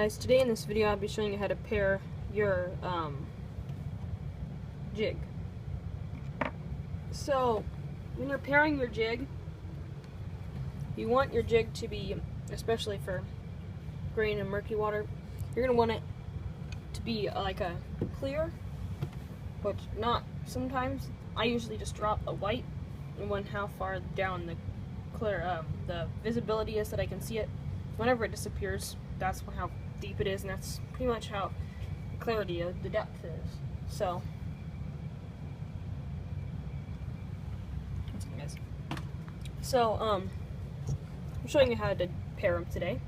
guys, today in this video I'll be showing you how to pair your jig. So when you're pairing your jig, you want your jig to be, especially for grain and murky water, you're going to want it to be like a clear, but not sometimes. I usually just drop a white and when how far down the clear the visibility is that I can see it. Whenever it disappears, that's how deep it is, and that's pretty much how clarity of the depth is. So, I'm showing you how to pair them today.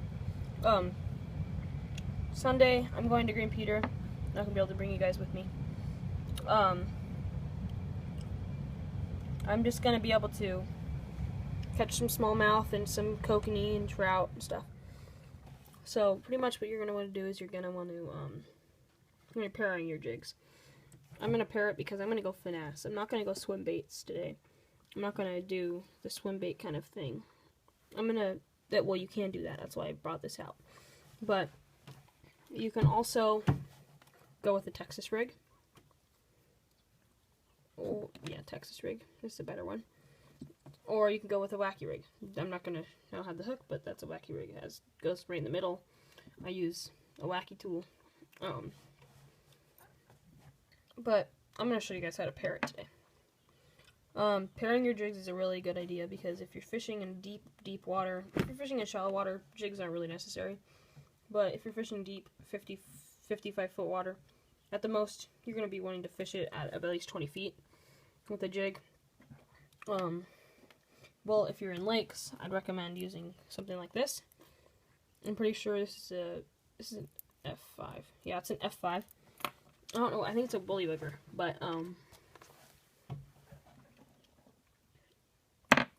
Sunday, I'm going to Green Peter. I'm not gonna be able to bring you guys with me. I'm just gonna be able to catch some smallmouth and some kokanee and trout and stuff. So pretty much what you're going to want to do is you're going to want to, when you're pairing your jigs, I'm going to pair it because I'm going to go finesse. I'm not going to go swim baits today. I'm not going to do the swim bait kind of thing. I'm going to, well, you can do that. That's why I brought this out. But you can also go with a Texas rig. Oh, yeah, Texas rig. This is a better one. Or you can go with a wacky rig. I'm not going to, I don't have the hook, but that's a wacky rig. It goes right in the middle. I use a wacky tool. But I'm going to show you guys how to pair it today. Pairing your jigs is a really good idea because if you're fishing in deep water, if you're fishing in shallow water, jigs aren't really necessary. But if you're fishing deep, 55-foot water, at the most, you're going to be wanting to fish it at least 20 feet with a jig. Well, if you're in lakes, I'd recommend using something like this. I'm pretty sure this is an F5. Yeah, it's an F5. I don't know. I think it's a bullywugger, but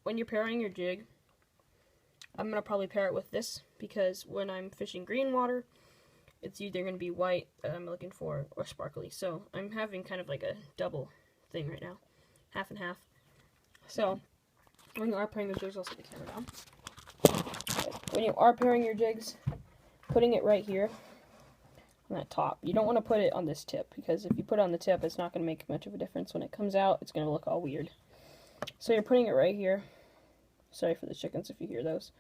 when you're pairing your jig, I'm gonna probably pair it with this because when I'm fishing green water, it's either gonna be white that I'm looking for or sparkly. So I'm having kind of like a double thing right now, half and half. So when you are pairing the jigs, I'll set the camera down. When you are pairing your jigs, putting it right here on that top. You don't want to put it on this tip because if you put it on the tip, it's not going to make much of a difference. When it comes out, it's going to look all weird. So you're putting it right here. Sorry for the chickens if you hear those.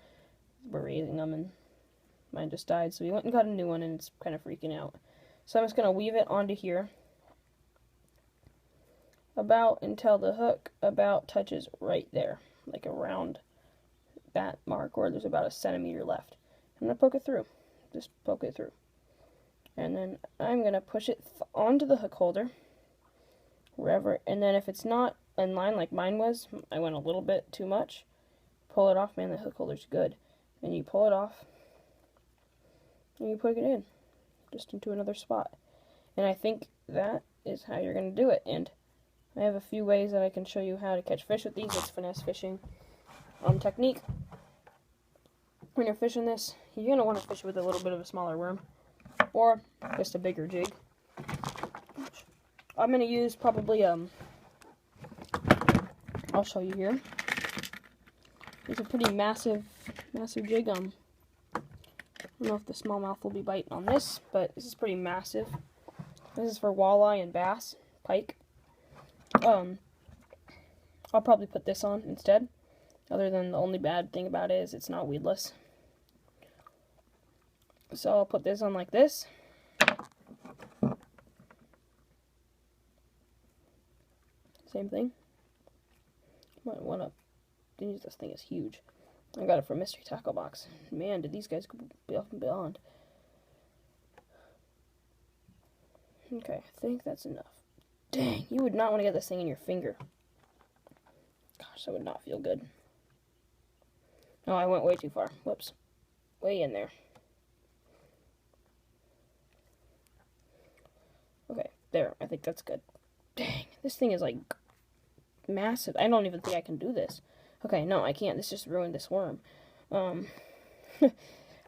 We're raising them and mine just died. So we went and got a new one and it's kind of freaking out. So I'm just going to weave it onto here. About until the hook about touches right there. Like around that mark where there's about a centimeter left. I'm going to poke it through. Just poke it through. And then I'm going to push it onto the hook holder. Wherever. And then if it's not in line like mine was, I went a little bit too much. Pull it off. Man, the hook holder's good. And you pull it off. And you put it in. Just into another spot. And I think that is how you're going to do it. And I have a few ways that I can show you how to catch fish with these. It's finesse fishing technique. When you're fishing this, you're going to want to fish with a little bit of a smaller worm or just a bigger jig. I'm going to use probably, I'll show you here. It's a pretty massive jig. I don't know if the smallmouth will be biting on this, but this is pretty massive. This is for walleye and bass, pike. I'll probably put this on instead. Other than the only bad thing about it is it's not weedless. So I'll put this on like this. Same thing. Might want to. This thing is huge. I got it from Mystery Tackle Box. Man, did these guys go above and beyond. Okay, I think that's enough. Dang, you would not want to get this thing in your finger. Gosh, that would not feel good. No, I went way too far. Whoops. Way in there. Okay, there. I think that's good. Dang, this thing is like massive. I don't even think I can do this. Okay, no, I can't. This just ruined this worm. I'm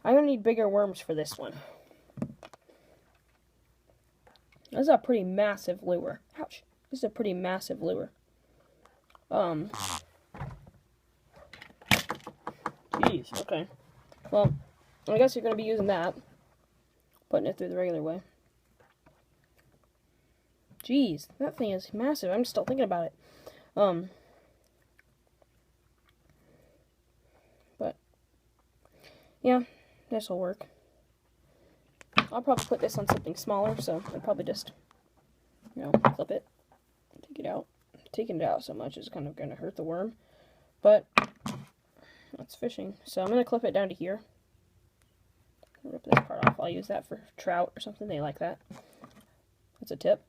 gonna need bigger worms for this one. This is a pretty massive lure. Ouch. This is a pretty massive lure. Jeez, okay. Well, I guess you're going to be using that. putting it through the regular way. Jeez, that thing is massive. I'm still thinking about it. But yeah, this will work. I'll probably put this on something smaller, so I'll probably just, you know, flip it, take it out. Taking it out so much is kind of going to hurt the worm, but that's fishing. So I'm going to clip it down to here. Rip this part off. I'll use that for trout or something. They like that. That's a tip.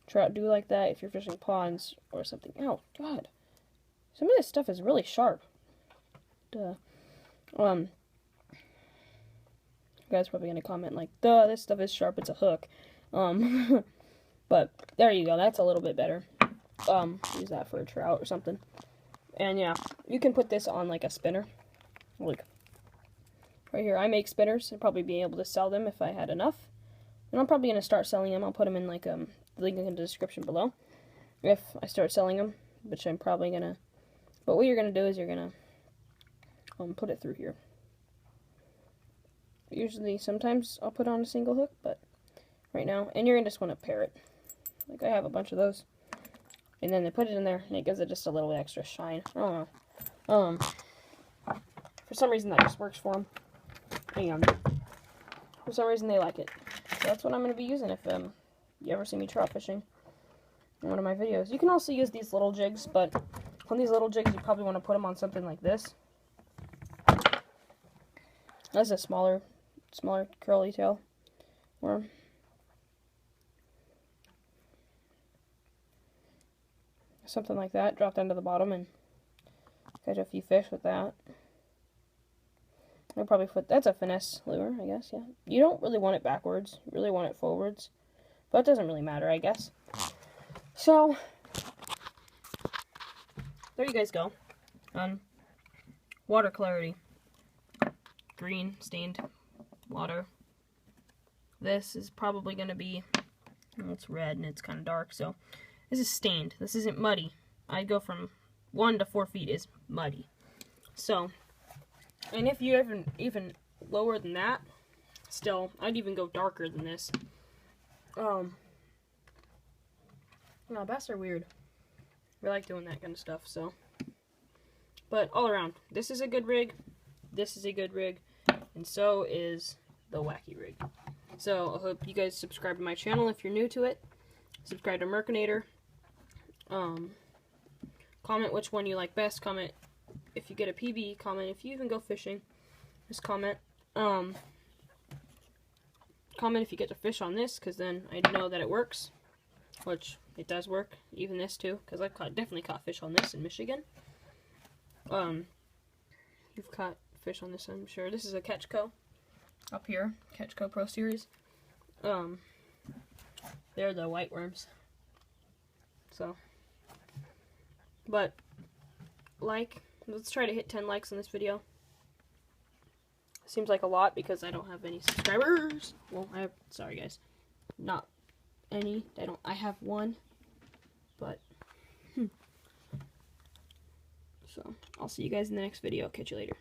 Trout do like that if you're fishing ponds or something. Oh, God. Some of this stuff is really sharp. Duh. You guys are probably going to comment like, duh, this stuff is sharp. It's a hook. But there you go. That's a little bit better. Use that for a trout or something. And yeah, you can put this on like a spinner. Like right here, I make spinners. I'd probably be able to sell them if I had enough. And I'm probably going to start selling them. I'll put them in like the link in the description below. If I start selling them, which I'm probably going to. But what you're going to do is you're going to put it through here. Usually, sometimes I'll put on a single hook, but right now, and you're going to just want to pair it. Like I have a bunch of those. And then they put it in there, and it gives it just a little extra shine. I don't know. For some reason, that just works for them. And for some reason, they like it. So that's what I'm going to be using if you ever see me trout fishing in one of my videos. You can also use these little jigs, but on these little jigs, you probably want to put them on something like this. That's a smaller curly tail worm. Something like that, drop down to the bottom and catch a few fish with that. I'll probably put, that's a finesse lure, I guess, yeah. You don't really want it backwards, you really want it forwards, but it doesn't really matter, I guess. So, there you guys go. Water clarity. Green, stained water. This is probably going to be, well, it's red and it's kind of dark, so this is stained. This isn't muddy. I'd go from 1 to 4 feet is muddy. So, and if you even lower than that, still, I'd even go darker than this. No, bass are weird. We like doing that kind of stuff, so. But all around, this is a good rig. This is a good rig. And so is the Wacky Rig. So, I hope you guys subscribe to my channel if you're new to it. Subscribe to Merkinator. Comment which one you like best. Comment if you get a PB. Comment if you even go fishing. Just comment. Comment if you get to fish on this, because then I know that it works. Which, it does work. Even this too, because I've definitely caught fish on this in Michigan. You've caught fish on this, I'm sure. This is a Ketchco. Up here. Ketchco Pro Series. They're the white worms. So. But, let's try to hit 10 likes on this video. Seems like a lot because I don't have any subscribers. Well, sorry guys. Not any. I have one. But, So, I'll see you guys in the next video. Catch you later.